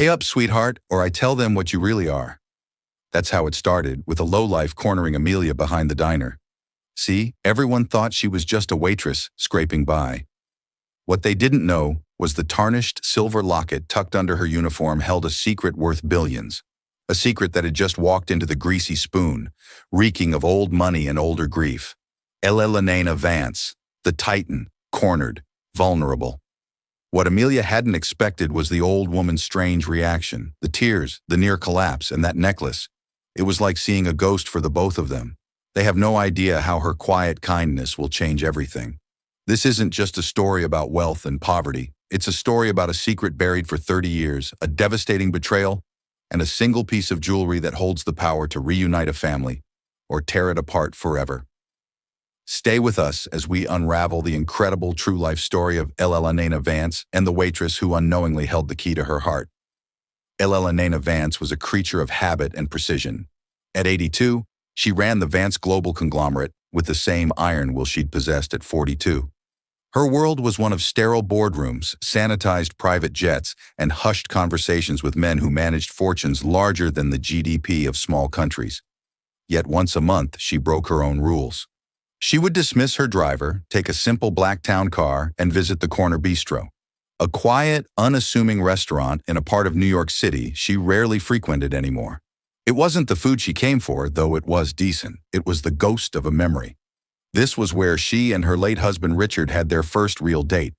Pay up, sweetheart, or I tell them what you really are. That's how it started, with a lowlife cornering Amelia behind the diner. See, everyone thought she was just a waitress scraping by. What they didn't know was the tarnished silver locket tucked under her uniform held a secret worth billions. A secret that had just walked into the greasy spoon, reeking of old money and older grief. Elena Vance, the titan, cornered, vulnerable. What Amelia hadn't expected was the old woman's strange reaction, the tears, the near collapse, and that necklace. It was like seeing a ghost for the both of them. They have no idea how her quiet kindness will change everything. This isn't just a story about wealth and poverty. It's a story about a secret buried for 30 years, a devastating betrayal, and a single piece of jewelry that holds the power to reunite a family or tear it apart forever. Stay with us as we unravel the incredible true life story of Elena Vance and the waitress who unknowingly held the key to her heart. Elena Vance was a creature of habit and precision. At 82, she ran the Vance Global conglomerate with the same iron will she'd possessed at 42. Her world was one of sterile boardrooms, sanitized private jets, and hushed conversations with men who managed fortunes larger than the GDP of small countries. Yet once a month, she broke her own rules. She would dismiss her driver, take a simple black town car, and visit the Corner Bistro, a quiet, unassuming restaurant in a part of New York City she rarely frequented anymore. It wasn't the food she came for, though it was decent. It was the ghost of a memory. This was where she and her late husband Richard had their first real date.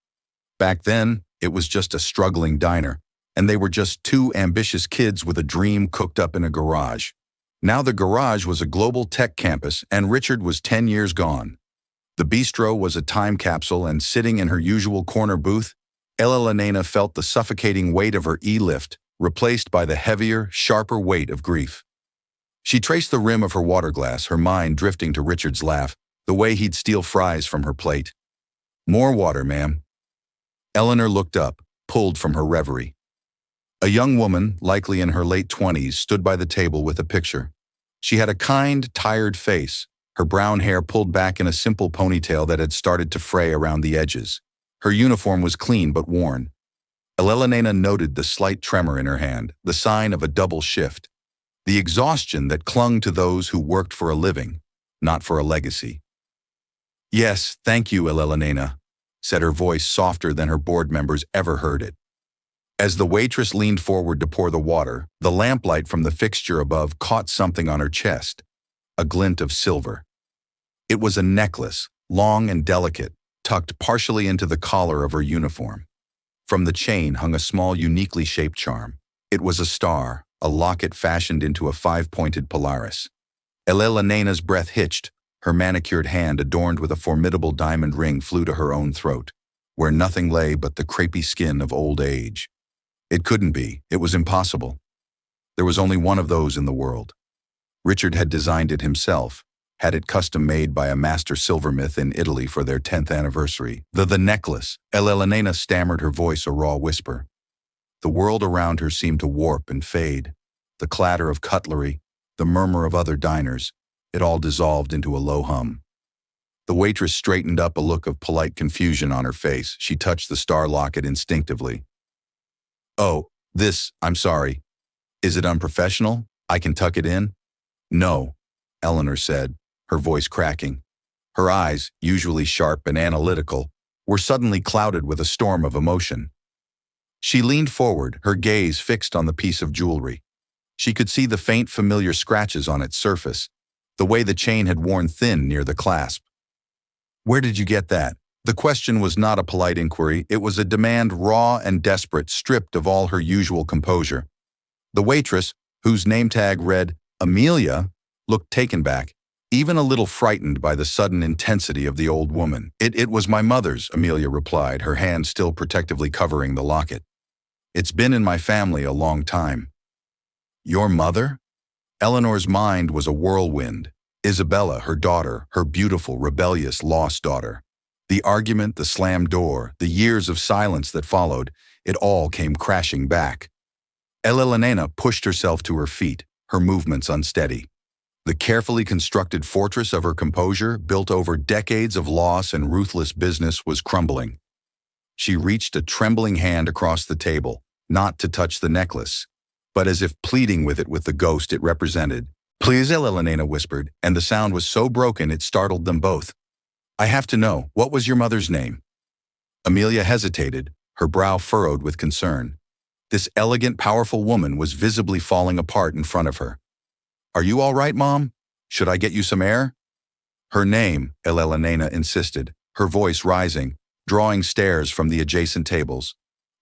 Back then, it was just a struggling diner, and they were just two ambitious kids with a dream cooked up in a garage. Now the garage was a global tech campus, and Richard was 10 years gone. The bistro was a time capsule, and sitting in her usual corner booth, Elena felt the suffocating weight of her e-lift, replaced by the heavier, sharper weight of grief. She traced the rim of her water glass, her mind drifting to Richard's laugh, the way he'd steal fries from her plate. "More water, ma'am." Eleanor looked up, pulled from her reverie. A young woman, likely in her late 20s, stood by the table with a picture. She had a kind, tired face, her brown hair pulled back in a simple ponytail that had started to fray around the edges. Her uniform was clean but worn. Elena noted the slight tremor in her hand, the sign of a double shift, the exhaustion that clung to those who worked for a living, not for a legacy. "Yes, thank you, Elena," said her voice softer than her board members ever heard it. As the waitress leaned forward to pour the water, the lamplight from the fixture above caught something on her chest, a glint of silver. It was a necklace, long and delicate, tucked partially into the collar of her uniform. From the chain hung a small, uniquely shaped charm. It was a star, a locket fashioned into a five-pointed Polaris. Elena's breath hitched. Her manicured hand, adorned with a formidable diamond ring, flew to her own throat, where nothing lay but the crepey skin of old age. It couldn't be. It was impossible. There was only one of those in the world. Richard had designed it himself, had it custom-made by a master silversmith in Italy for their 10th anniversary. The necklace. Elena stammered, her voice a raw whisper. The world around her seemed to warp and fade. The clatter of cutlery, the murmur of other diners, it all dissolved into a low hum. The waitress straightened up, a look of polite confusion on her face. She touched the star locket instinctively. "Oh, I'm sorry. Is it unprofessional? I can tuck it in?" "No," Eleanor said, her voice cracking. Her eyes, usually sharp and analytical, were suddenly clouded with a storm of emotion. She leaned forward, her gaze fixed on the piece of jewelry. She could see the faint, familiar scratches on its surface, the way the chain had worn thin near the clasp. "Where did you get that?" The question was not a polite inquiry. It was a demand, raw and desperate, stripped of all her usual composure. The waitress, whose name tag read Amelia, looked taken back, even a little frightened by the sudden intensity of the old woman. It was my mother's," Amelia replied, her hand still protectively covering the locket. "It's been in my family a long time." "Your mother?" Eleanor's mind was a whirlwind. Isabella, her daughter, her beautiful, rebellious, lost daughter. The argument, the slammed door, the years of silence that followed, it all came crashing back. Elena pushed herself to her feet, her movements unsteady. The carefully constructed fortress of her composure, built over decades of loss and ruthless business, was crumbling. She reached a trembling hand across the table, not to touch the necklace, but as if pleading with the ghost it represented. "Please," Elena whispered, and the sound was so broken it startled them both. "I have to know, what was your mother's name?" Amelia hesitated, her brow furrowed with concern. This elegant, powerful woman was visibly falling apart in front of her. "Are you all right, Mom? Should I get you some air?" "Her name," Elena insisted, her voice rising, drawing stares from the adjacent tables.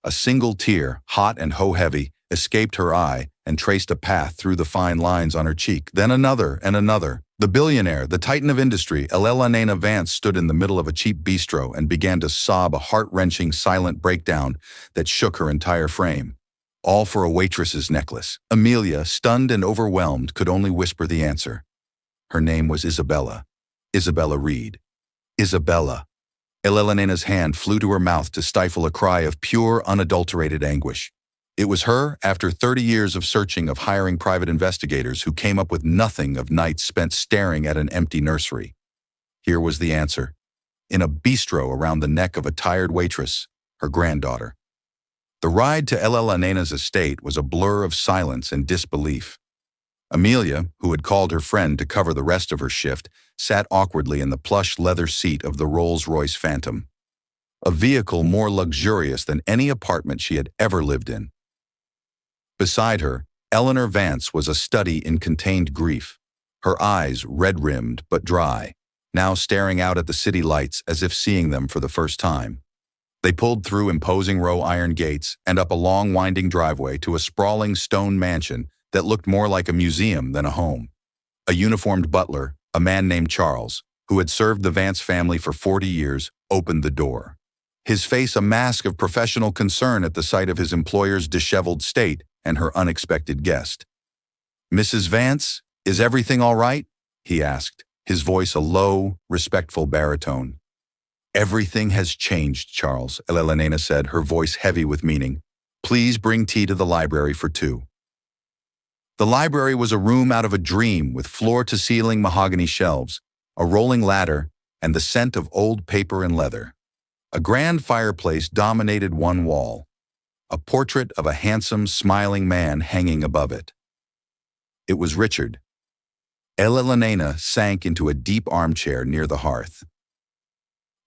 A single tear, hot and hoe-heavy, escaped her eye and traced a path through the fine lines on her cheek, then another and another. The billionaire, the titan of industry, Elena Vance, stood in the middle of a cheap bistro and began to sob a heart-wrenching, silent breakdown that shook her entire frame. All for a waitress's necklace. Amelia, stunned and overwhelmed, could only whisper the answer. Her name was Isabella. Isabella Reed. Isabella. Elena's hand flew to her mouth to stifle a cry of pure, unadulterated anguish. It was her, after 30 years of searching, of hiring private investigators, who came up with nothing of nights spent staring at an empty nursery. Here was the answer. In a bistro around the neck of a tired waitress, her granddaughter. The ride to Elena's estate was a blur of silence and disbelief. Amelia, who had called her friend to cover the rest of her shift, sat awkwardly in the plush leather seat of the Rolls-Royce Phantom, a vehicle more luxurious than any apartment she had ever lived in. Beside her, Eleanor Vance was a study in contained grief, her eyes red-rimmed but dry, now staring out at the city lights as if seeing them for the first time. They pulled through imposing iron gates and up a long winding driveway to a sprawling stone mansion that looked more like a museum than a home. A uniformed butler, a man named Charles, who had served the Vance family for 40 years, opened the door. His face a mask of professional concern at the sight of his employer's disheveled state and her unexpected guest. "Mrs. Vance, is everything all right?" he asked, his voice a low, respectful baritone. "Everything has changed, Charles," Elena said, her voice heavy with meaning. "Please bring tea to the library for 2. The library was a room out of a dream with floor-to-ceiling mahogany shelves, a rolling ladder, and the scent of old paper and leather. A grand fireplace dominated one wall, a portrait of a handsome, smiling man hanging above it. It was Richard. Elena sank into a deep armchair near the hearth.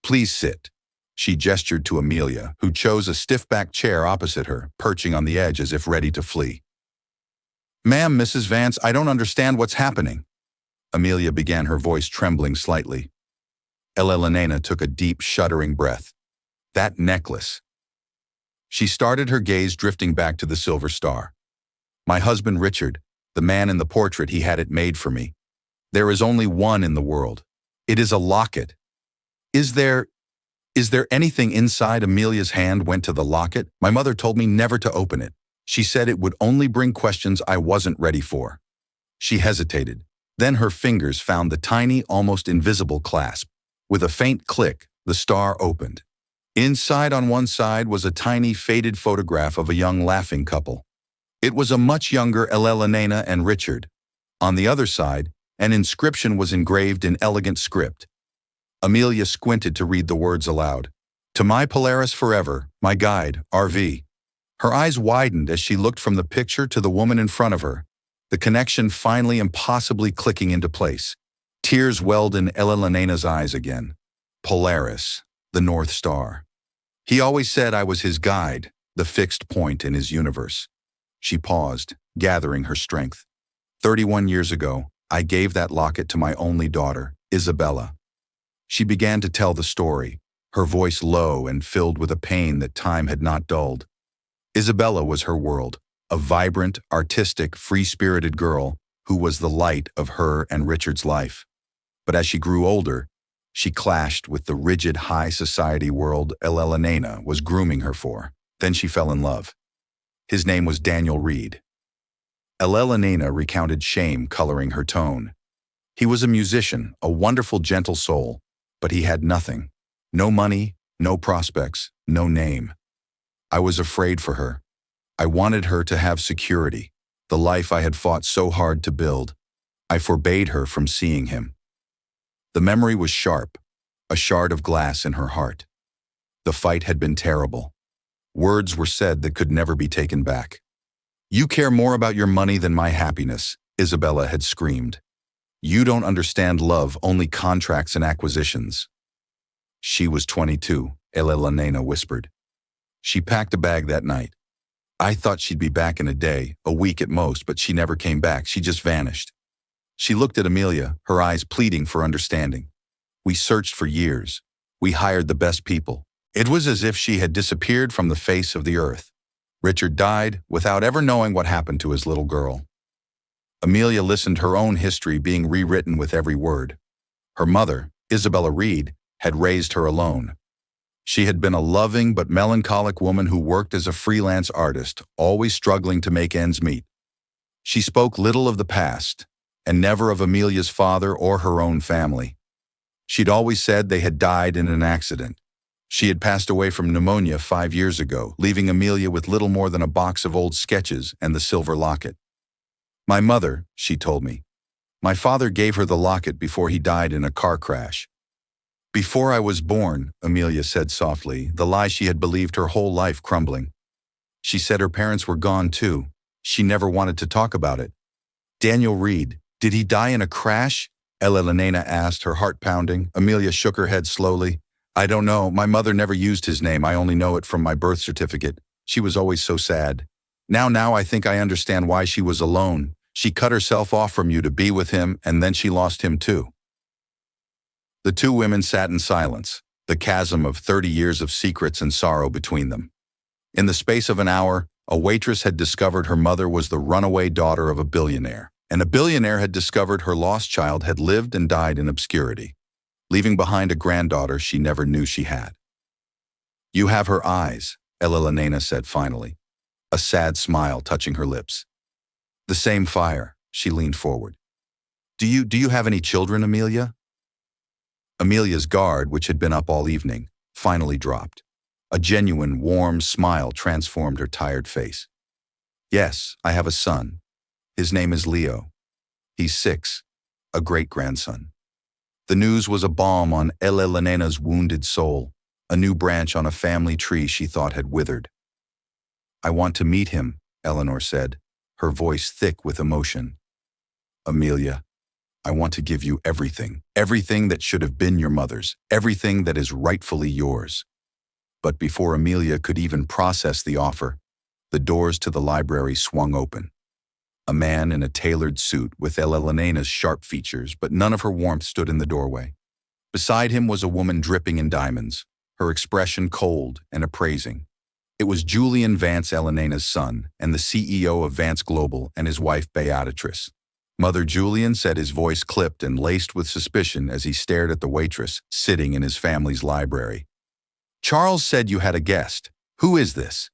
"Please sit." She gestured to Amelia, who chose a stiff-backed chair opposite her, perching on the edge as if ready to flee. "Ma'am, Mrs. Vance, I don't understand what's happening." Amelia began, her voice trembling slightly. Elena took a deep, shuddering breath. "That necklace." She started, her gaze drifting back to the silver star. "My husband Richard, the man in the portrait, he had it made for me. There is only one in the world. It is a locket. Is there anything inside?" Amelia's hand went to the locket. "My mother told me never to open it. She said it would only bring questions I wasn't ready for." She hesitated. Then her fingers found the tiny, almost invisible clasp. With a faint click, the star opened. Inside, on one side, was a tiny, faded photograph of a young laughing couple. It was a much younger Elena and Richard. On the other side, an inscription was engraved in elegant script. Amelia squinted to read the words aloud. "To my Polaris forever, my guide, RV." Her eyes widened as she looked from the picture to the woman in front of her, the connection finally impossibly clicking into place. Tears welled in Elena's eyes again. Polaris, the North Star. He always said I was his guide, the fixed point in his universe. She paused, gathering her strength. 31 years ago, I gave that locket to my only daughter, Isabella. She began to tell the story, her voice low and filled with a pain that time had not dulled. Isabella was her world, a vibrant, artistic, free-spirited girl who was the light of her and Richard's life. But as she grew older, she clashed with the rigid high society world Elena was grooming her for. Then she fell in love. His name was Daniel Reed. Elena recounted, shame coloring her tone. He was a musician, a wonderful, gentle soul, but he had nothing. No money, no prospects, no name. I was afraid for her. I wanted her to have security, the life I had fought so hard to build. I forbade her from seeing him. The memory was sharp, a shard of glass in her heart. The fight had been terrible. Words were said that could never be taken back. "You care more about your money than my happiness," Isabella had screamed. "You don't understand love, only contracts and acquisitions." She was 22, Elena whispered. She packed a bag that night. "I thought she'd be back in a day, a week at most, but she never came back. She just vanished." She looked at Amelia, her eyes pleading for understanding. "We searched for years. We hired the best people. It was as if she had disappeared from the face of the earth. Richard died without ever knowing what happened to his little girl." Amelia listened, her own history being rewritten with every word. Her mother, Isabella Reed, had raised her alone. She had been a loving but melancholic woman who worked as a freelance artist, always struggling to make ends meet. She spoke little of the past, and never of Amelia's father or her own family. She'd always said they had died in an accident. She had passed away from pneumonia 5 years ago, leaving Amelia with little more than a box of old sketches and the silver locket. "My mother," she told me. "My father gave her the locket before he died in a car crash." "Before I was born," Amelia said softly, the lie she had believed her whole life crumbling. She said her parents were gone too. She never wanted to talk about it. "Daniel Reed, did he die in a crash?" Elena asked, her heart pounding. Amelia shook her head slowly. "I don't know. My mother never used his name. I only know it from my birth certificate. She was always so sad. Now I think I understand why she was alone. She cut herself off from you to be with him, and then she lost him too." The two women sat in silence, the chasm of 30 years of secrets and sorrow between them. In the space of an hour, a waitress had discovered her mother was the runaway daughter of a billionaire, and a billionaire had discovered her lost child had lived and died in obscurity, leaving behind a granddaughter she never knew she had. "You have her eyes," Elena said finally, a sad smile touching her lips. "The same fire," she leaned forward. Do you have any children, Amelia?" Amelia's guard, which had been up all evening, finally dropped. A genuine, warm smile transformed her tired face. "Yes, I have a son. His name is Leo. He's 6, a great-grandson." The news was a balm on Elena's wounded soul, a new branch on a family tree she thought had withered. "I want to meet him," Eleanor said, her voice thick with emotion. "Amelia, I want to give you everything, everything that should have been your mother's, everything that is rightfully yours." But before Amelia could even process the offer, the doors to the library swung open. A man in a tailored suit with Elena's sharp features, but none of her warmth, stood in the doorway. Beside him was a woman dripping in diamonds, her expression cold and appraising. It was Julian Vance, Elena's son, and the CEO of Vance Global, and his wife Beatrice. Mother Julian said, his voice clipped and laced with suspicion as he stared at the waitress sitting in his family's library. "Charles said you had a guest. Who is this?"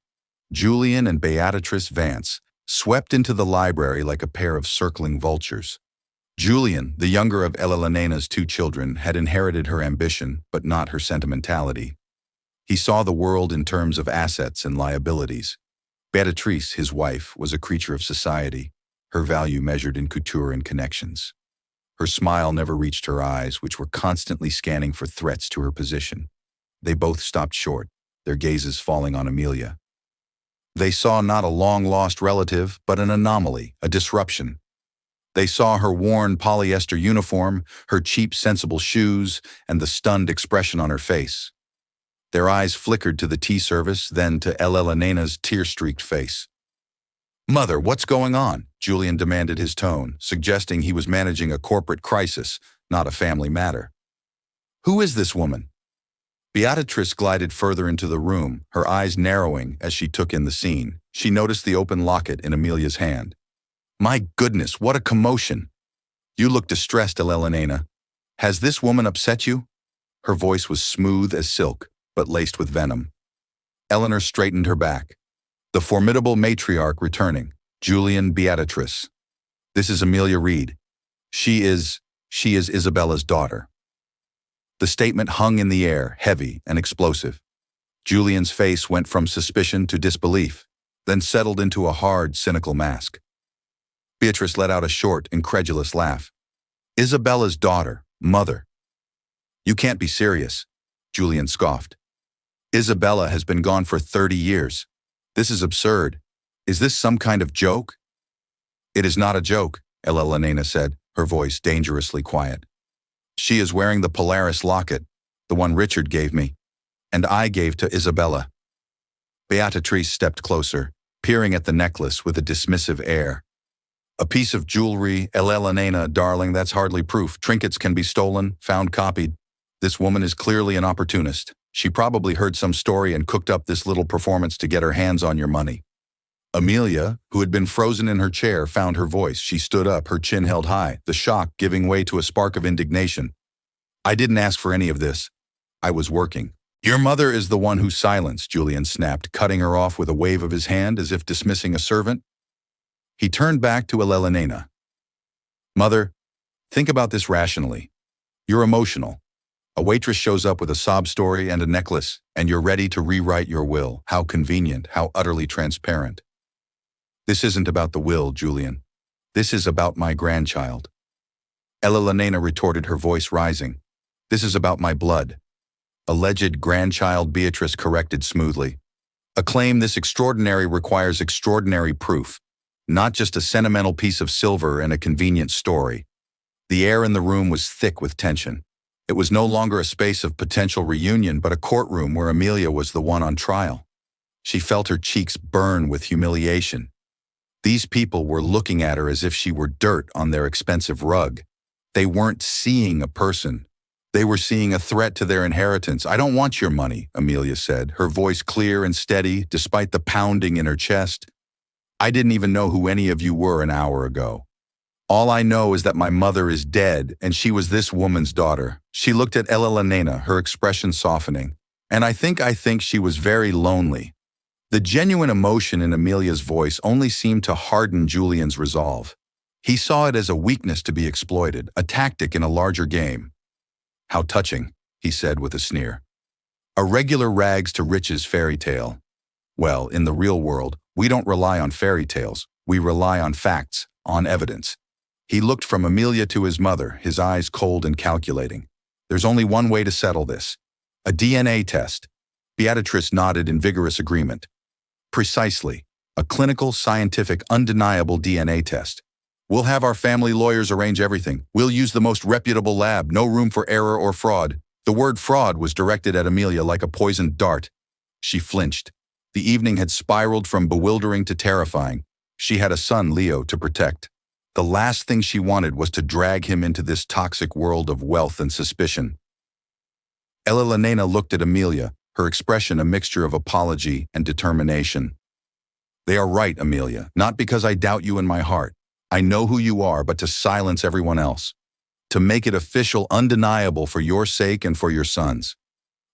Julian and Beatrice Vance swept into the library like a pair of circling vultures. Julian, the younger of Elena's 2 children, had inherited her ambition, but not her sentimentality. He saw the world in terms of assets and liabilities. Beatrice, his wife, was a creature of society, her value measured in couture and connections. Her smile never reached her eyes, which were constantly scanning for threats to her position. They both stopped short, their gazes falling on Amelia. They saw not a long-lost relative, but an anomaly, a disruption. They saw her worn polyester uniform, her cheap, sensible shoes, and the stunned expression on her face. Their eyes flickered to the tea service, then to Elena's tear-streaked face. "Mother, what's going on?" Julian demanded, his tone suggesting he was managing a corporate crisis, not a family matter. "Who is this woman?" Beatrice glided further into the room, her eyes narrowing as she took in the scene. She noticed the open locket in Amelia's hand. "My goodness, what a commotion! You look distressed, Elena. Has this woman upset you?" Her voice was smooth as silk, but laced with venom. Eleanor straightened her back. The formidable matriarch returning, Julian Beatrice. "This is Amelia Reed. She is Isabella's daughter." The statement hung in the air, heavy and explosive. Julian's face went from suspicion to disbelief, then settled into a hard, cynical mask. Beatrice let out a short, incredulous laugh. "Isabella's daughter, mother. You can't be serious," Julian scoffed. Isabella has been gone for 30 years. This is absurd. Is this some kind of joke? It is not a joke, Elena said, her voice dangerously quiet. She is wearing the Polaris locket, the one Richard gave me, and I gave to Isabella. Beatrice stepped closer, peering at the necklace with a dismissive air. A piece of jewelry, Elena, darling, that's hardly proof. Trinkets can be stolen, found copied. This woman is clearly an opportunist. She probably heard some story and cooked up this little performance to get her hands on your money. Amelia, who had been frozen in her chair, found her voice. She stood up, her chin held high, the shock giving way to a spark of indignation. I didn't ask for any of this. I was working. Your mother is the one who silenced, Julian snapped, cutting her off with a wave of his hand as if dismissing a servant. He turned back to Elena. Mother, think about this rationally. You're emotional. A waitress shows up with a sob story and a necklace, and you're ready to rewrite your will. How convenient, how utterly transparent. This isn't about the will, Julian. This is about my grandchild. Elena retorted, her voice rising. This is about my blood. Alleged grandchild, Beatrice corrected smoothly. A claim this extraordinary requires extraordinary proof, not just a sentimental piece of silver and a convenient story. The air in the room was thick with tension. It was no longer a space of potential reunion, but a courtroom where Amelia was the one on trial. She felt her cheeks burn with humiliation. These people were looking at her as if she were dirt on their expensive rug. They weren't seeing a person. They were seeing a threat to their inheritance. I don't want your money, Amelia said, her voice clear and steady despite the pounding in her chest. I didn't even know who any of you were an hour ago. All I know is that my mother is dead, and she was this woman's daughter. She looked at Elena, her expression softening. And I think she was very lonely. The genuine emotion in Amelia's voice only seemed to harden Julian's resolve. He saw it as a weakness to be exploited, a tactic in a larger game. How touching, he said with a sneer. A regular rags to riches fairy tale. Well, in the real world, we don't rely on fairy tales. We rely on facts, on evidence. He looked from Amelia to his mother, his eyes cold and calculating. There's only one way to settle this. A DNA test. Beatrice nodded in vigorous agreement. Precisely. A clinical, scientific, undeniable DNA test. We'll have our family lawyers arrange everything. We'll use the most reputable lab, no room for error or fraud. The word fraud was directed at Amelia like a poisoned dart. She flinched. The evening had spiraled from bewildering to terrifying. She had a son, Leo, to protect. The last thing she wanted was to drag him into this toxic world of wealth and suspicion. Elena looked at Amelia, her expression a mixture of apology and determination. They are right, Amelia, not because I doubt you in my heart. I know who you are, but to silence everyone else. To make it official, undeniable for your sake and for your son's.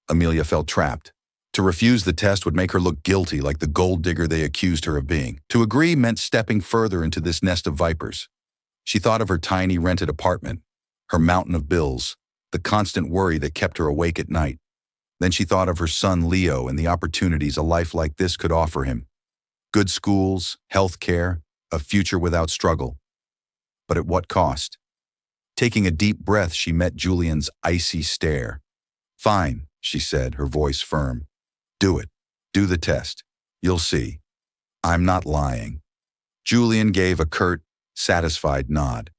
Amelia felt trapped. To refuse the test would make her look guilty, like the gold digger they accused her of being. To agree meant stepping further into this nest of vipers. She thought of her tiny rented apartment, her mountain of bills, the constant worry that kept her awake at night. Then she thought of her son Leo and the opportunities a life like this could offer him. Good schools, health care, a future without struggle. But at what cost? Taking a deep breath, she met Julian's icy stare. Fine, she said, her voice firm. Do it. Do the test. You'll see. I'm not lying. Julian gave a curt, satisfied nod.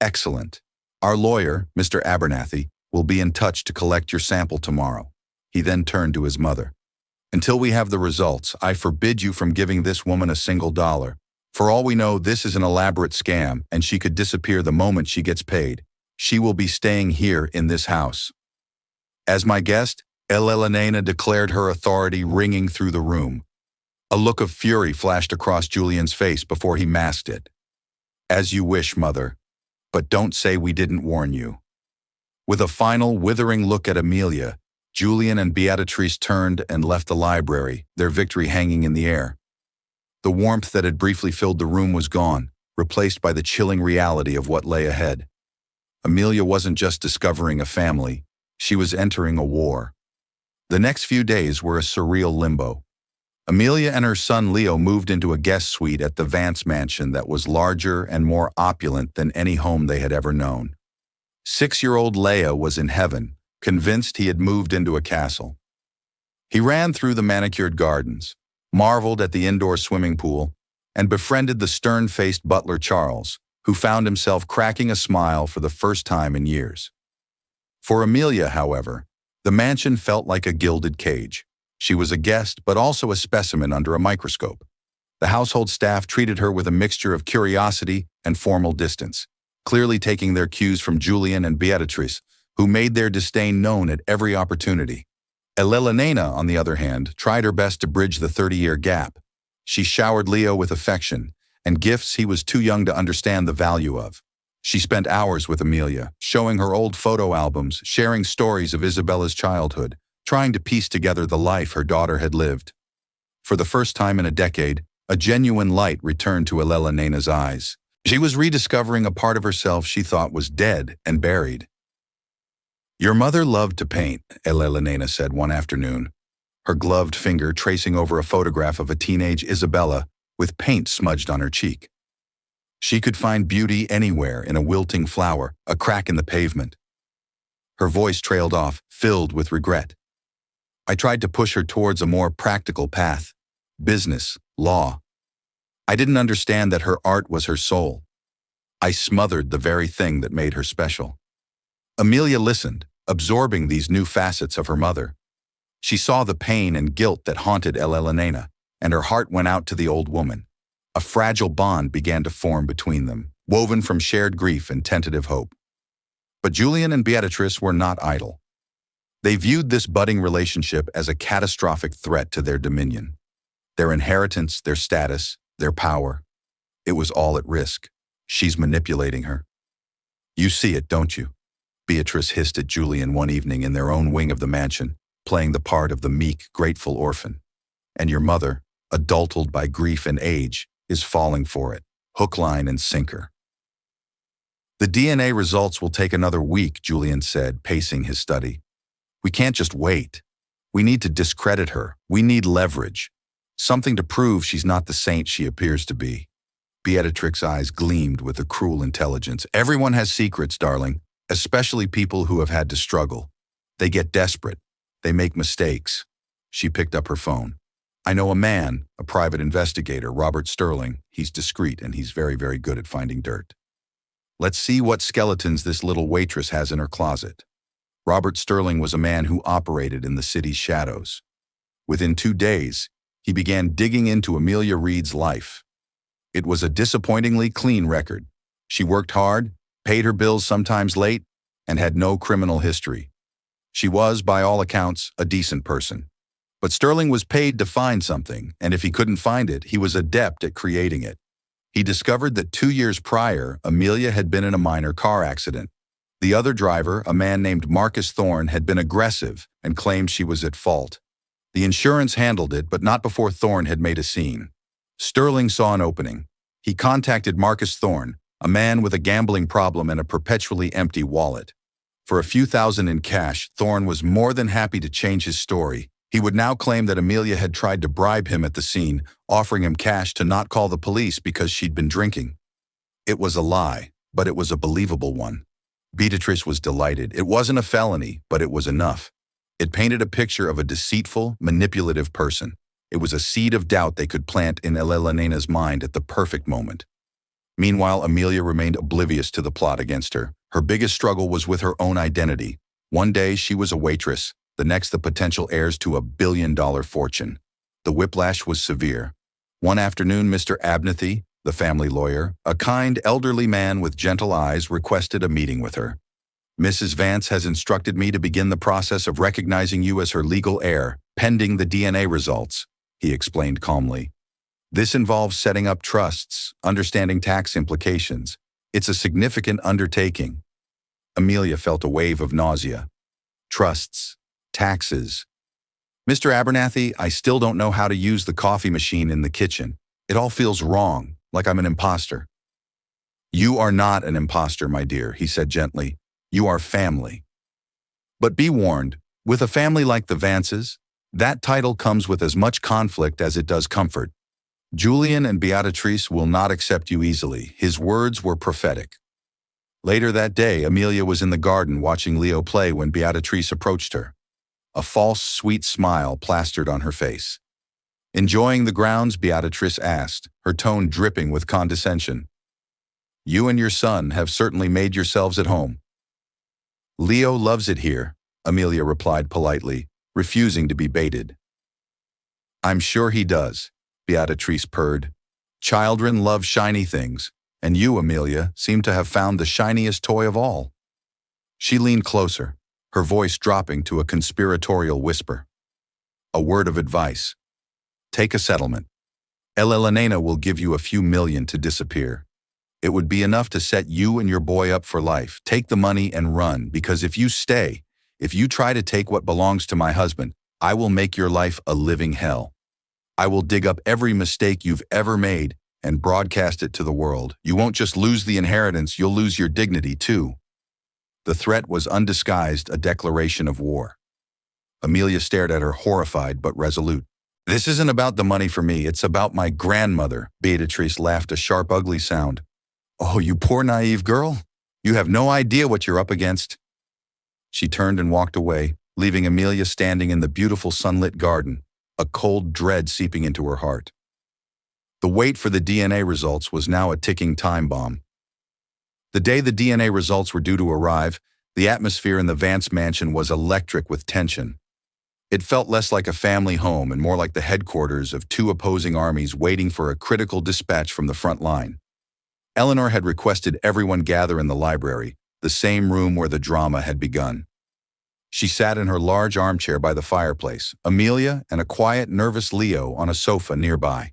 Excellent. Our lawyer, Mr. Abernathy, will be in touch to collect your sample tomorrow. He then turned to his mother. Until we have the results, I forbid you from giving this woman a single dollar. For all we know, this is an elaborate scam, and she could disappear the moment she gets paid. She will be staying here in this house. As my guest, Elena declared, her authority ringing through the room. A look of fury flashed across Julian's face before he masked it. As you wish, mother, but don't say we didn't warn you. With a final, withering look at Amelia, Julian and Beatrice turned and left the library, their victory hanging in the air. The warmth that had briefly filled the room was gone, replaced by the chilling reality of what lay ahead. Amelia wasn't just discovering a family, she was entering a war. The next few days were a surreal limbo. Amelia and her son Leo moved into a guest suite at the Vance mansion that was larger and more opulent than any home they had ever known. 6-year-old Leia was in heaven, convinced he had moved into a castle. He ran through the manicured gardens, marveled at the indoor swimming pool, and befriended the stern-faced butler Charles, who found himself cracking a smile for the first time in years. For Amelia, however, the mansion felt like a gilded cage. She was a guest, but also a specimen under a microscope. The household staff treated her with a mixture of curiosity and formal distance, clearly taking their cues from Julian and Beatrice, who made their disdain known at every opportunity. Elena, on the other hand, tried her best to bridge the 30-year gap. She showered Leo with affection and gifts he was too young to understand the value of. She spent hours with Amelia, showing her old photo albums, sharing stories of Isabella's childhood, trying to piece together the life her daughter had lived. For the first time in a decade, a genuine light returned to Elena's eyes. She was rediscovering a part of herself she thought was dead and buried. "Your mother loved to paint," Elena said one afternoon, her gloved finger tracing over a photograph of a teenage Isabella with paint smudged on her cheek. She could find beauty anywhere, in a wilting flower, a crack in the pavement. Her voice trailed off, filled with regret. "I tried to push her towards a more practical path. Business, law. I didn't understand that her art was her soul. I smothered the very thing that made her special." Amelia listened, absorbing these new facets of her mother. She saw the pain and guilt that haunted Elena, and her heart went out to the old woman. A fragile bond began to form between them, woven from shared grief and tentative hope. But Julian and Beatrice were not idle. They viewed this budding relationship as a catastrophic threat to their dominion. Their inheritance, their status, their power. It was all at risk. "She's manipulating her." "You see it, don't you?" Beatrice hissed at Julian one evening in their own wing of the mansion, playing the part of the meek, grateful orphan. "And your mother, adulterated by grief and age, is falling for it, hook, line, and sinker." "The DNA results will take another week," Julian said, pacing his study. "We can't just wait. We need to discredit her. We need leverage. Something to prove she's not the saint she appears to be." Beatrix's eyes gleamed with a cruel intelligence. "Everyone has secrets, darling, especially people who have had to struggle. They get desperate. They make mistakes." She picked up her phone. "I know a man, a private investigator, Robert Sterling. He's discreet and he's very, very good at finding dirt. Let's see what skeletons this little waitress has in her closet." Robert Sterling was a man who operated in the city's shadows. Within 2 days, he began digging into Amelia Reed's life. It was a disappointingly clean record. She worked hard, paid her bills sometimes late, and had no criminal history. She was, by all accounts, a decent person. But Sterling was paid to find something, and if he couldn't find it, he was adept at creating it. He discovered that 2 years prior, Amelia had been in a minor car accident. The other driver, a man named Marcus Thorne, had been aggressive and claimed she was at fault. The insurance handled it, but not before Thorne had made a scene. Sterling saw an opening. He contacted Marcus Thorne, a man with a gambling problem and a perpetually empty wallet. For a few thousand in cash, Thorne was more than happy to change his story. He would now claim that Amelia had tried to bribe him at the scene, offering him cash to not call the police because she'd been drinking. It was a lie, but it was a believable one. Beatrice was delighted. It wasn't a felony, but it was enough. It painted a picture of a deceitful, manipulative person. It was a seed of doubt they could plant in Elena's mind at the perfect moment. Meanwhile, Amelia remained oblivious to the plot against her. Her biggest struggle was with her own identity. One day she was a waitress, the next the potential heirs to a billion-dollar fortune. The whiplash was severe. One afternoon, Mr. Abnethy, the family lawyer, a kind, elderly man with gentle eyes, requested a meeting with her. "Mrs. Vance has instructed me to begin the process of recognizing you as her legal heir, pending the DNA results," he explained calmly. "This involves setting up trusts, understanding tax implications. It's a significant undertaking." Amelia felt a wave of nausea. Trusts. Taxes. "Mr. Abernathy, I still don't know how to use the coffee machine in the kitchen. It all feels wrong, like I'm an imposter." "You are not an imposter, my dear," he said gently. "You are family. But be warned, with a family like the Vances, that title comes with as much conflict as it does comfort. Julian and Beatrice will not accept you easily." His words were prophetic. Later that day, Amelia was in the garden watching Leo play when Beatrice approached her. a false, sweet smile plastered on her face. "Enjoying the grounds?" Beatrice asked, her tone dripping with condescension. "You and your son have certainly made yourselves at home." "Leo loves it here," Amelia replied politely, refusing to be baited. "I'm sure he does," Beatrice purred. "Children love shiny things, and you, Amelia, seem to have found the shiniest toy of all." She leaned closer, her voice dropping to a conspiratorial whisper. "A word of advice. Take a settlement. Elena will give you a few million to disappear. It would be enough to set you and your boy up for life. Take the money and run, because if you stay, if you try to take what belongs to my husband, I will make your life a living hell. I will dig up every mistake you've ever made and broadcast it to the world. You won't just lose the inheritance, you'll lose your dignity too." The threat was undisguised, a declaration of war. Amelia stared at her, horrified but resolute. "This isn't about the money for me, it's about my grandmother." Beatrice laughed a sharp, ugly sound. "Oh, you poor naive girl. You have no idea what you're up against." She turned and walked away, leaving Amelia standing in the beautiful sunlit garden, a cold dread seeping into her heart. The wait for the DNA results was now a ticking time bomb. The day the DNA results were due to arrive, the atmosphere in the Vance mansion was electric with tension. It felt less like a family home and more like the headquarters of two opposing armies waiting for a critical dispatch from the front line. Eleanor had requested everyone gather in the library, the same room where the drama had begun. She sat in her large armchair by the fireplace, Amelia and a quiet, nervous Leo on a sofa nearby.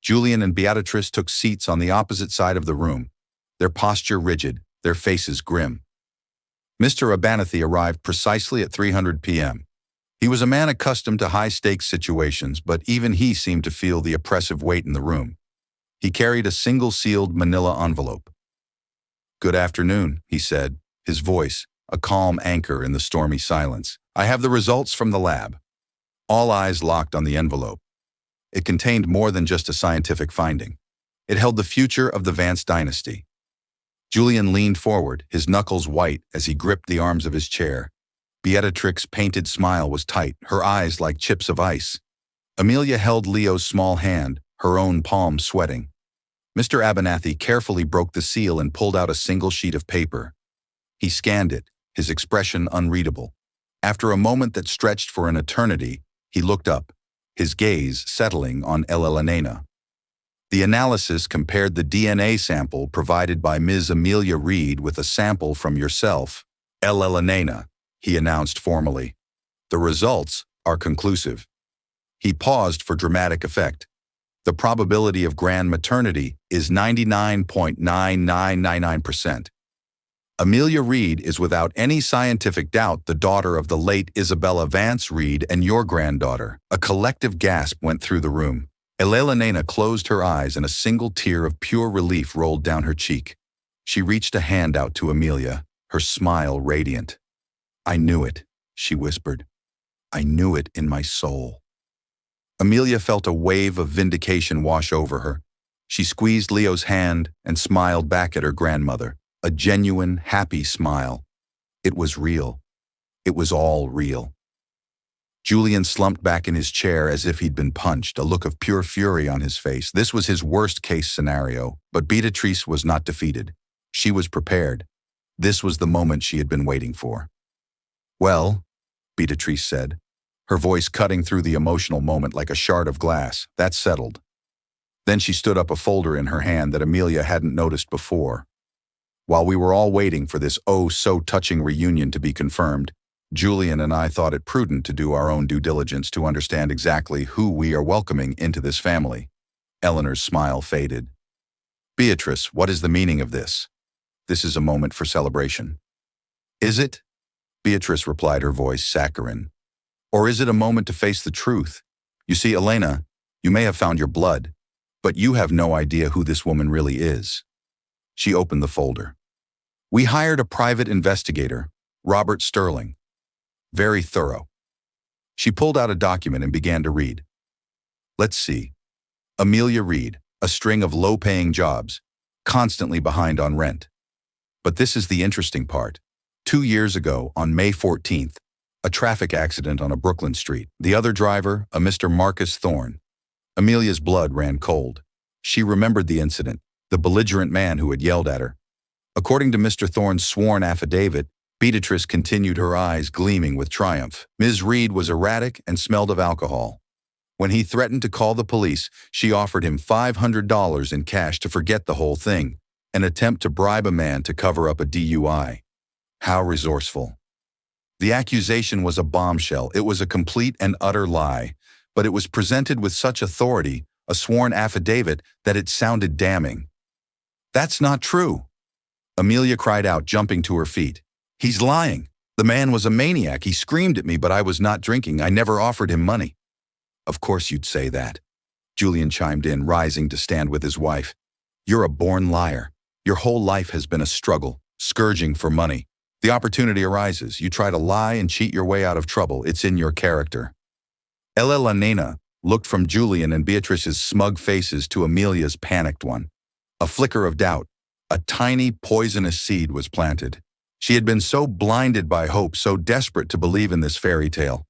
Julian and Beatrice took seats on the opposite side of the room, their posture rigid, their faces grim. Mr. Abernathy arrived precisely at 3:00 p.m. He was a man accustomed to high-stakes situations, but even he seemed to feel the oppressive weight in the room. He carried a single-sealed manila envelope. "Good afternoon," he said, his voice a calm anchor in the stormy silence. "I have the results from the lab." All eyes locked on the envelope. It contained more than just a scientific finding. It held the future of the Vance dynasty. Julian leaned forward, his knuckles white as he gripped the arms of his chair. Beatrix's painted smile was tight, her eyes like chips of ice. Amelia held Leo's small hand, her own palm sweating. Mr. Abernathy carefully broke the seal and pulled out a single sheet of paper. He scanned it, his expression unreadable. After a moment that stretched for an eternity, he looked up, his gaze settling on Elena. The analysis compared the DNA sample provided by Ms. Amelia Reed with a sample from yourself, Elena, he announced formally. "The results are conclusive." He paused for dramatic effect. "The probability of grand maternity is 99.9999%. Amelia Reed is without any scientific doubt the daughter of the late Isabella Vance Reed and your granddaughter." A collective gasp went through the room. Elena closed her eyes and a single tear of pure relief rolled down her cheek. She reached a hand out to Amelia, her smile radiant. "I knew it," she whispered. "I knew it in my soul." Amelia felt a wave of vindication wash over her. She squeezed Leo's hand and smiled back at her grandmother, a genuine, happy smile. It was real. It was all real. Julian slumped back in his chair as if he'd been punched, a look of pure fury on his face. This was his worst-case scenario, but Beatrice was not defeated. She was prepared. This was the moment she had been waiting for. "Well," Beatrice said, her voice cutting through the emotional moment like a shard of glass, "that's settled." Then she stood up, a folder in her hand that Amelia hadn't noticed before. "While we were all waiting for this oh-so-touching reunion to be confirmed, Julian and I thought it prudent to do our own due diligence to understand exactly who we are welcoming into this family." Eleanor's smile faded. "Beatrice, what is the meaning of this? This is a moment for celebration." "Is it?" Beatrice replied, her voice saccharine. "Or is it a moment to face the truth? You see, Elena, you may have found your blood, but you have no idea who this woman really is." She opened the folder. "We hired a private investigator, Robert Sterling. Very thorough." She pulled out a document and began to read. "Let's see. Amelia Reed, a string of low-paying jobs, constantly behind on rent. But this is the interesting part. 2 years ago, on May 14th, A traffic accident on a Brooklyn street. The other driver, a Mr. Marcus Thorne. Amelia's blood ran cold. She remembered the incident, the belligerent man who had yelled at her. According to Mr. Thorne's sworn affidavit, Beatrice continued, her eyes gleaming with triumph. Ms. Reed was erratic and smelled of alcohol. When he threatened to call the police, she offered him $500 in cash to forget the whole thing, an attempt to bribe a man to cover up a DUI. How resourceful. The accusation was a bombshell. It was a complete and utter lie, but it was presented with such authority, a sworn affidavit, that it sounded damning. "That's not true," Amelia cried out, jumping to her feet. "He's lying. The man was a maniac. He screamed at me, but I was not drinking. I never offered him money." "Of course you'd say that," Julian chimed in, rising to stand with his wife. "You're a born liar. Your whole life has been a struggle, scourging for money. The opportunity arises. You try to lie and cheat your way out of trouble. It's in your character." Ella Nena looked from Julian and Beatrice's smug faces to Amelia's panicked one. A flicker of doubt, a tiny poisonous seed was planted. She had been so blinded by hope, so desperate to believe in this fairy tale.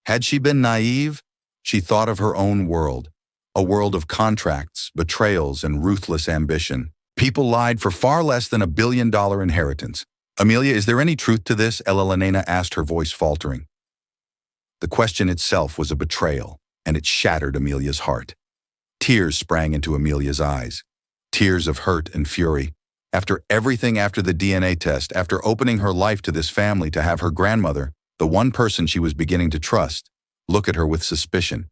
Had she been naive? She thought of her own world, a world of contracts, betrayals, and ruthless ambition. People lied for far less than $1 billion inheritance. "Amelia, is there any truth to this?" Ella Lenena asked, her voice faltering. The question itself was a betrayal, and it shattered Amelia's heart. Tears sprang into Amelia's eyes, tears of hurt and fury. After everything, after the DNA test, after opening her life to this family, to have her grandmother, the one person she was beginning to trust, look at her with suspicion.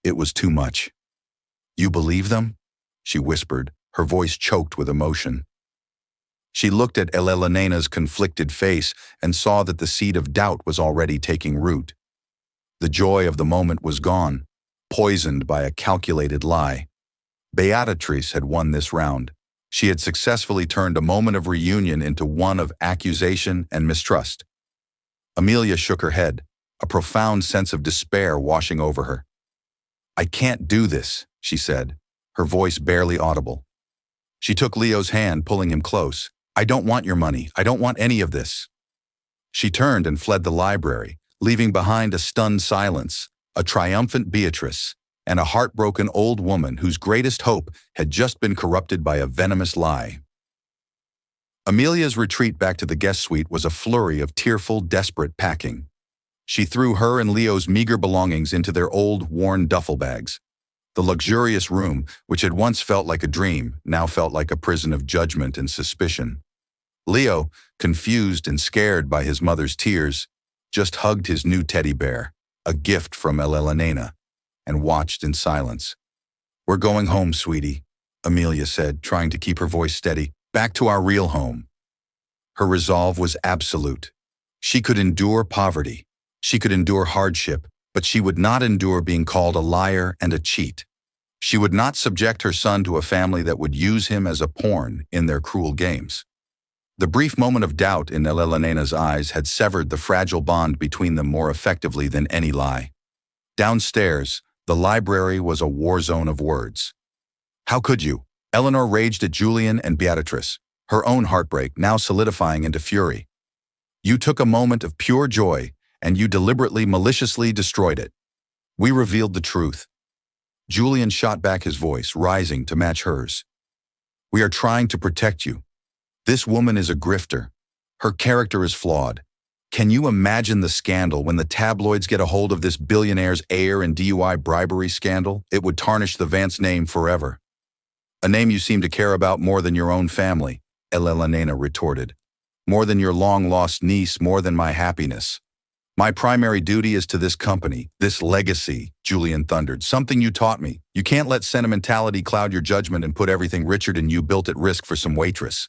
It was too much. "You believe them?" she whispered, her voice choked with emotion. She looked at Elena's conflicted face and saw that the seed of doubt was already taking root. The joy of the moment was gone, poisoned by a calculated lie. Beatrice had won this round. She had successfully turned a moment of reunion into one of accusation and mistrust. Amelia shook her head, a profound sense of despair washing over her. "I can't do this," she said, her voice barely audible. She took Leo's hand, pulling him close. "I don't want your money. I don't want any of this." She turned and fled the library, leaving behind a stunned silence, a triumphant Beatrice, and a heartbroken old woman whose greatest hope had just been corrupted by a venomous lie. Amelia's retreat back to the guest suite was a flurry of tearful, desperate packing. She threw her and Leo's meager belongings into their old, worn duffel bags. The luxurious room, which had once felt like a dream, now felt like a prison of judgment and suspicion. Leo, confused and scared by his mother's tears, just hugged his new teddy bear, a gift from Elena, and watched in silence. "We're going home, sweetie," Amelia said, trying to keep her voice steady. "Back to our real home." Her resolve was absolute. She could endure poverty. She could endure hardship, but she would not endure being called a liar and a cheat. She would not subject her son to a family that would use him as a pawn in their cruel games. The brief moment of doubt in Elena's eyes had severed the fragile bond between them more effectively than any lie. Downstairs, the library was a war zone of words. "How could you?" Eleanor raged at Julian and Beatrice, her own heartbreak now solidifying into fury. "You took a moment of pure joy, and you deliberately, maliciously destroyed it. We revealed the truth." Julian shot back, his voice rising to match hers. "We are trying to protect you. This woman is a grifter. Her character is flawed. Can you imagine the scandal when the tabloids get a hold of this billionaire's heir and DUI bribery scandal? It would tarnish the Vance name forever." "A name you seem to care about more than your own family," Elena retorted. "More than your long-lost niece, more than my happiness. My primary duty is to this company, this legacy," Julian thundered. "Something you taught me. You can't let sentimentality cloud your judgment and put everything Richard and you built at risk for some waitress."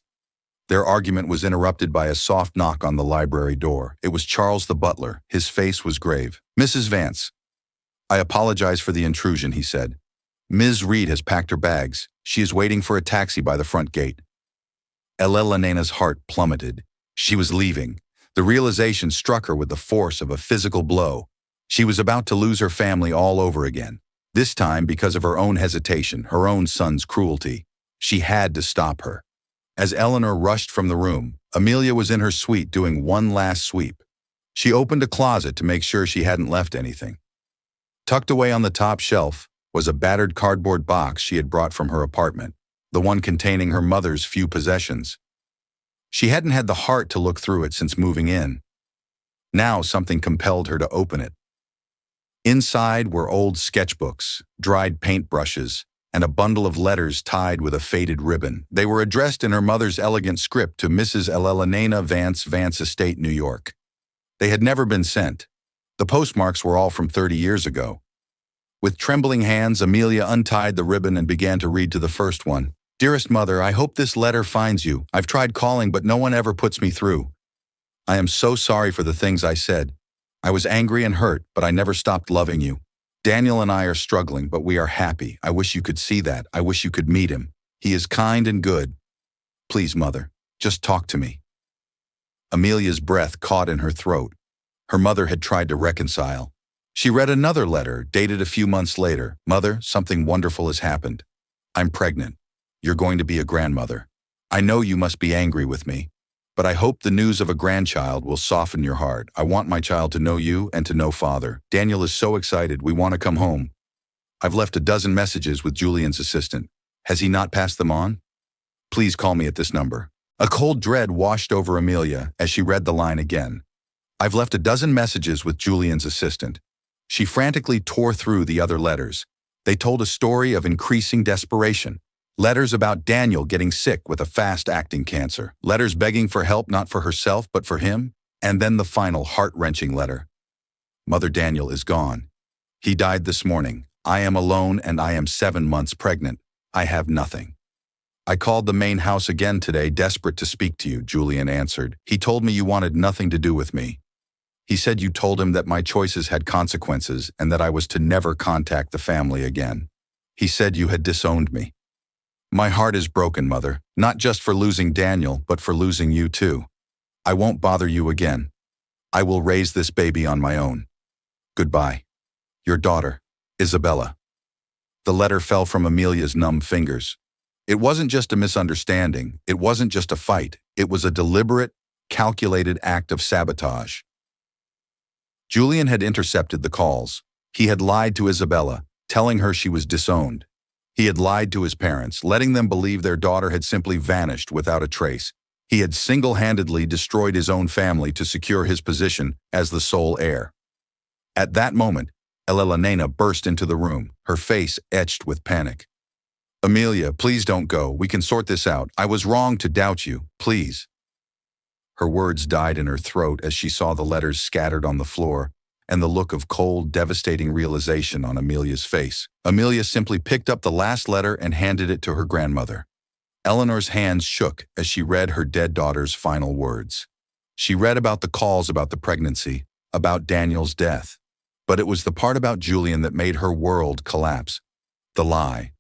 Their argument was interrupted by a soft knock on the library door. It was Charles the butler. His face was grave. "Mrs. Vance." "I apologize for the intrusion," he said. "Ms. Reed has packed her bags. She is waiting for a taxi by the front gate." Elena's heart plummeted. She was leaving. The realization struck her with the force of a physical blow. She was about to lose her family all over again. This time because of her own hesitation, her own son's cruelty. She had to stop her. As Eleanor rushed from the room, Amelia was in her suite doing one last sweep. She opened a closet to make sure she hadn't left anything. Tucked away on the top shelf was a battered cardboard box she had brought from her apartment, the one containing her mother's few possessions. She hadn't had the heart to look through it since moving in. Now something compelled her to open it. Inside were old sketchbooks, dried paintbrushes, and a bundle of letters tied with a faded ribbon. They were addressed in her mother's elegant script to Mrs. Elena Vance, Vance Estate, New York. They had never been sent. The postmarks were all from 30 years ago. With trembling hands, Amelia untied the ribbon and began to read to the first one. "Dearest Mother, I hope this letter finds you. I've tried calling, but no one ever puts me through. I am so sorry for the things I said. I was angry and hurt, but I never stopped loving you. Daniel and I are struggling, but we are happy. I wish you could see that. I wish you could meet him. He is kind and good. Please, Mother, just talk to me." Amelia's breath caught in her throat. Her mother had tried to reconcile. She read another letter, dated a few months later. "Mother, something wonderful has happened. I'm pregnant. You're going to be a grandmother. I know you must be angry with me, but I hope the news of a grandchild will soften your heart. I want my child to know you and to know Father. Daniel is so excited. We want to come home. I've left a dozen messages with Julian's assistant. Has he not passed them on? Please call me at this number." A cold dread washed over Amelia as she read the line again. "I've left a dozen messages with Julian's assistant." She frantically tore through the other letters. They told a story of increasing desperation. Letters about Daniel getting sick with a fast-acting cancer. Letters begging for help not for herself but for him. And then the final heart-wrenching letter. "Mother, Daniel is gone. He died this morning. I am alone and I am 7 months pregnant. I have nothing. I called the main house again today, desperate to speak to you," Julian answered. "He told me you wanted nothing to do with me. He said you told him that my choices had consequences and that I was to never contact the family again. He said you had disowned me. My heart is broken, Mother, not just for losing Daniel, but for losing you too. I won't bother you again. I will raise this baby on my own. Goodbye. Your daughter, Isabella." The letter fell from Amelia's numb fingers. It wasn't just a misunderstanding. It wasn't just a fight. It was a deliberate, calculated act of sabotage. Julian had intercepted the calls. He had lied to Isabella, telling her she was disowned. He had lied to his parents, letting them believe their daughter had simply vanished without a trace. He had single-handedly destroyed his own family to secure his position as the sole heir. At that moment, Elena burst into the room, her face etched with panic. "Amelia, please don't go. We can sort this out. I was wrong to doubt you. Please." Her words died in her throat as she saw the letters scattered on the floor and the look of cold, devastating realization on Amelia's face. Amelia simply picked up the last letter and handed it to her grandmother. Eleanor's hands shook as she read her dead daughter's final words. She read about the calls about the pregnancy, about Daniel's death. But it was the part about Julian that made her world collapse. The lie.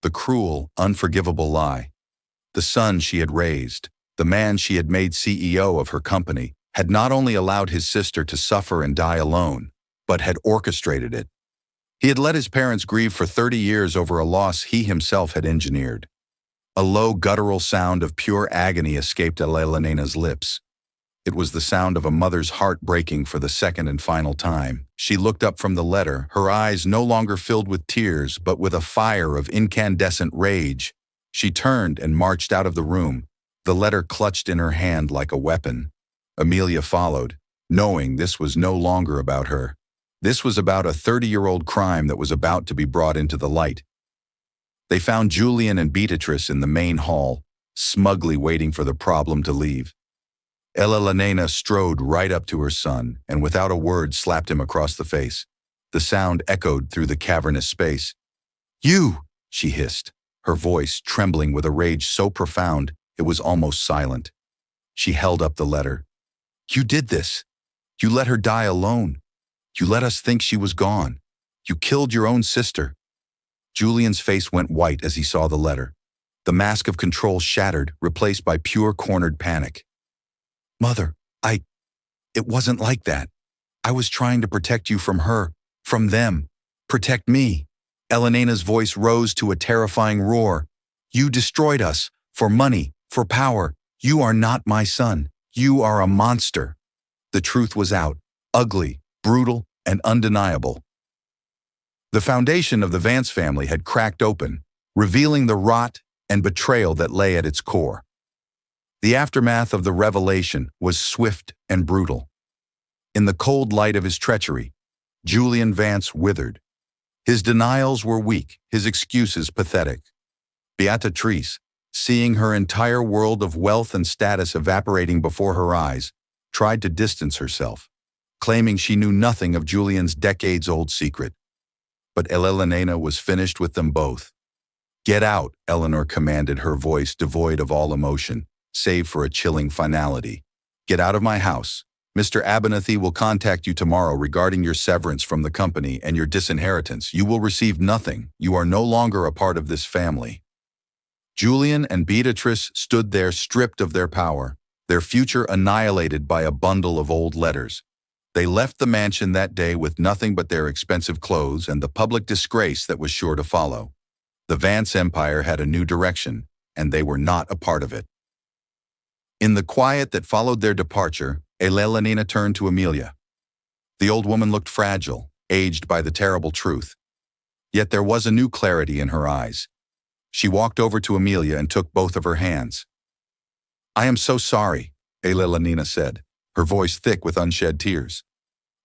The cruel, unforgivable lie. The son she had raised, the man she had made CEO of her company, had not only allowed his sister to suffer and die alone, but had orchestrated it. He had let his parents grieve for 30 years over a loss he himself had engineered. A low, guttural sound of pure agony escaped Elena's lips. It was the sound of a mother's heart breaking for the second and final time. She looked up from the letter, her eyes no longer filled with tears, but with a fire of incandescent rage. She turned and marched out of the room, the letter clutched in her hand like a weapon. Amelia followed, knowing this was no longer about her. This was about a 30-year-old crime that was about to be brought into the light. They found Julian and Beatrice in the main hall, smugly waiting for the problem to leave. Elena strode right up to her son and without a word slapped him across the face. The sound echoed through the cavernous space. "You!" she hissed, her voice trembling with a rage so profound it was almost silent. She held up the letter. "You did this. You let her die alone. You let us think she was gone. You killed your own sister." Julian's face went white as he saw the letter. The mask of control shattered, replaced by pure cornered panic. "Mother, it wasn't like that. I was trying to protect you from her, from them. Protect me." Elena's voice rose to a terrifying roar. "You destroyed us, for money, for power. You are not my son. You are a monster." The truth was out. ugly, brutal, and undeniable. The foundation of the Vance family had cracked open, revealing the rot and betrayal that lay at its core. The aftermath of the revelation was swift and brutal. In the cold light of his treachery, Julian Vance withered. His denials were weak, his excuses pathetic. Beatrice, seeing her entire world of wealth and status evaporating before her eyes, tried to distance herself, claiming she knew nothing of Julian's decades-old secret. But Elena was finished with them both. "Get out," Eleanor commanded, her voice devoid of all emotion, save for a chilling finality. "Get out of my house. Mr. Abernathy will contact you tomorrow regarding your severance from the company and your disinheritance. You will receive nothing. You are no longer a part of this family." Julian and Beatrice stood there stripped of their power, their future annihilated by a bundle of old letters. They left the mansion that day with nothing but their expensive clothes and the public disgrace that was sure to follow. The Vance empire had a new direction, and they were not a part of it. In the quiet that followed their departure, Elena turned to Amelia. The old woman looked fragile, aged by the terrible truth. Yet there was a new clarity in her eyes. She walked over to Amelia and took both of her hands. "I am so sorry," Elena said, her voice thick with unshed tears.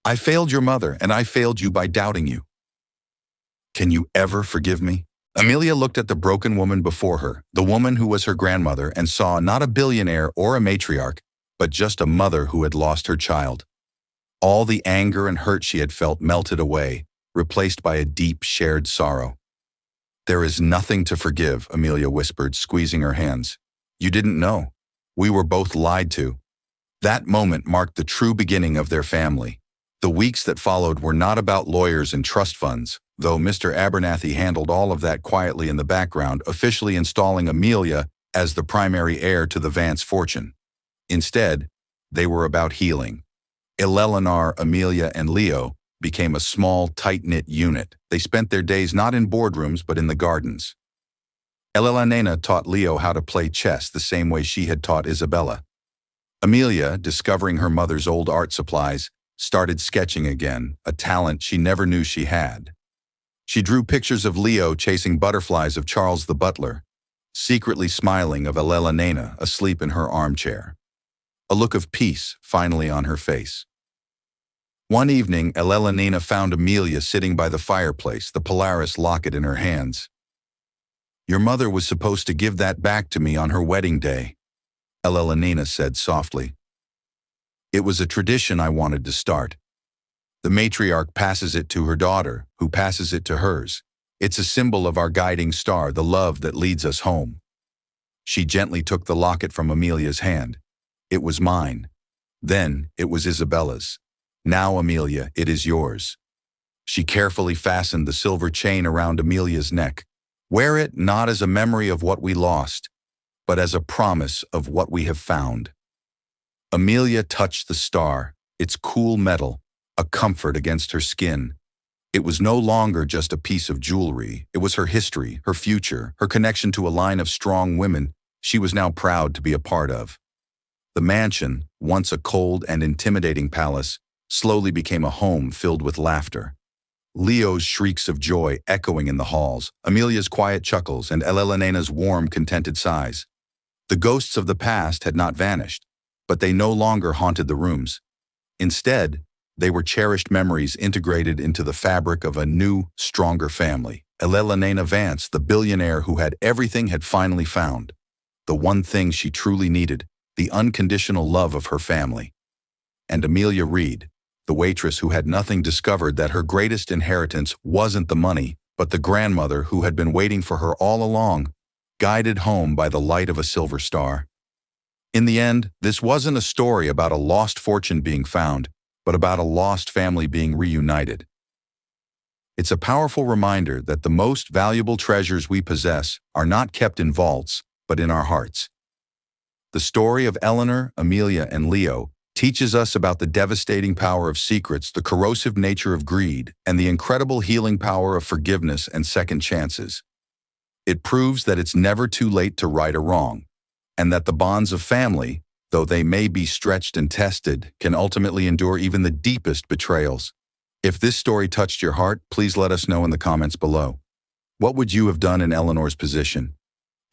"I failed your mother, and I failed you by doubting you. Can you ever forgive me?" Amelia looked at the broken woman before her, the woman who was her grandmother, and saw not a billionaire or a matriarch, but just a mother who had lost her child. All the anger and hurt she had felt melted away, replaced by a deep, shared sorrow. "There is nothing to forgive," Amelia whispered, squeezing her hands. "You didn't know. We were both lied to." That moment marked the true beginning of their family. The weeks that followed were not about lawyers and trust funds, though Mr. Abernathy handled all of that quietly in the background, officially installing Amelia as the primary heir to the Vance fortune. Instead, they were about healing. Eleanor, Amelia, and Leo became a small, tight-knit unit. They spent their days not in boardrooms but in the gardens. Elena taught Leo how to play chess the same way she had taught Isabella. Amelia, discovering her mother's old art supplies, started sketching again, a talent she never knew she had. She drew pictures of Leo chasing butterflies of Charles the butler, secretly smiling of Elena asleep in her armchair. A look of peace finally on her face. One evening, Elena found Amelia sitting by the fireplace, the Polaris locket in her hands. "Your mother was supposed to give that back to me on her wedding day," Elena said softly. "It was a tradition I wanted to start. The matriarch passes it to her daughter, who passes it to hers. It's a symbol of our guiding star, the love that leads us home." She gently took the locket from Amelia's hand. "It was mine. Then it was Isabella's. Now, Amelia, it is yours." She carefully fastened the silver chain around Amelia's neck. "Wear it not as a memory of what we lost, but as a promise of what we have found." Amelia touched the star, its cool metal, a comfort against her skin. It was no longer just a piece of jewelry. It was her history, her future, her connection to a line of strong women she was now proud to be a part of. The mansion, once a cold and intimidating palace, slowly became a home filled with laughter. Leo's shrieks of joy echoing in the halls, Amelia's quiet chuckles, and Elena's warm, contented sighs. The ghosts of the past had not vanished, but they no longer haunted the rooms. Instead, they were cherished memories integrated into the fabric of a new, stronger family. Elena Vance, the billionaire who had everything, had finally found the one thing she truly needed, the unconditional love of her family. And Amelia Reed, the waitress who had nothing, discovered that her greatest inheritance wasn't the money, but the grandmother who had been waiting for her all along, guided home by the light of a silver star. In the end, this wasn't a story about a lost fortune being found, but about a lost family being reunited. It's a powerful reminder that the most valuable treasures we possess are not kept in vaults, but in our hearts. The story of Eleanor, Amelia, and Leo teaches us about the devastating power of secrets, the corrosive nature of greed, and the incredible healing power of forgiveness and second chances. It proves that it's never too late to right a wrong, and that the bonds of family, though they may be stretched and tested, can ultimately endure even the deepest betrayals. If this story touched your heart, please let us know in the comments below. What would you have done in Eleanor's position?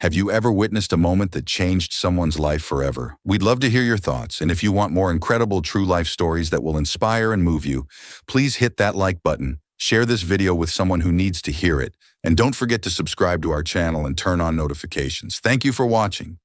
Have you ever witnessed a moment that changed someone's life forever? We'd love to hear your thoughts, and if you want more incredible true life stories that will inspire and move you, please hit that like button, share this video with someone who needs to hear it, and don't forget to subscribe to our channel and turn on notifications. Thank you for watching.